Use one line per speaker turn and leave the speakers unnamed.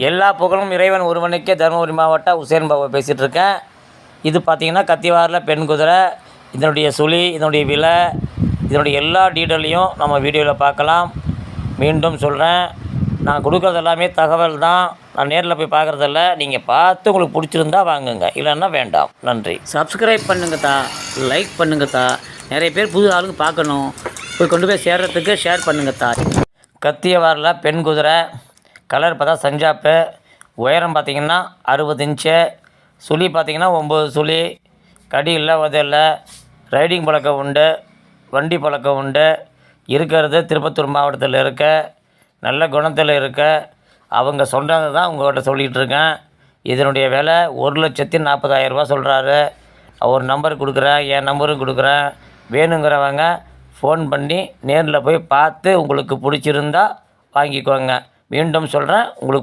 எல்லா புகழும் இறைவன் ஒருவனுக்கே. தருமபுரி மாவட்டம் உசேன் பாபு பேசிகிட்டு இருக்கேன். இது பார்த்திங்கன்னா கத்திவாரில் பெண் குதிரை. இதனுடைய சுழி, இதனுடைய விலை, இதனுடைய எல்லா டீட்டெயிலையும் நம்ம வீடியோவில் பார்க்கலாம். மீண்டும் சொல்கிறேன், நான் கொடுக்குறது எல்லாமே தகவல் தான். நான் நேரில் போய் பார்க்குறதில்ல. நீங்கள் பார்த்து உங்களுக்கு பிடிச்சிருந்தா வாங்குங்க, இல்லைன்னா வேண்டாம். நன்றி. சப்ஸ்கிரைப் பண்ணுங்கத்தா, லைக் பண்ணுங்கத்தா. நிறைய பேர் புது ஆளுங்க பார்க்கணும், போய் கொண்டு போய் சேர்கிறதுக்கு ஷேர் பண்ணுங்கத்தா. கத்தியவாரில் பெண் குதிரை. கலர் பார்த்தா சஞ்சாப்பு. உயரம் பார்த்திங்கன்னா 60 இன்ச்சு. சுழி பார்த்திங்கன்னா 9 சுழி. கடி இல்லை, உதை இல்லை. ரைடிங் பழக்கம் உண்டு, வண்டி பழக்கம் உண்டு. இருக்கிறது திருப்பத்தூர் மாவட்டத்தில் இருக்க, நல்ல குணத்தில் இருக்க. அவங்க சொன்னது தான் உங்கள்கிட்ட சொல்லிகிட்டு இருக்கேன். இதனுடைய விலை 1,40,000 சொல்கிறாரு. ஒரு நம்பர் கொடுக்குறேன், என் நம்பரும் கொடுக்குறேன். வேணுங்கிறவங்க ஃபோன் பண்ணி நேரில் போய் பார்த்து உங்களுக்கு பிடிச்சிருந்தா வாங்கிக்கோங்க. மீண்டும் சொல்கிறேன், உங்களுக்கு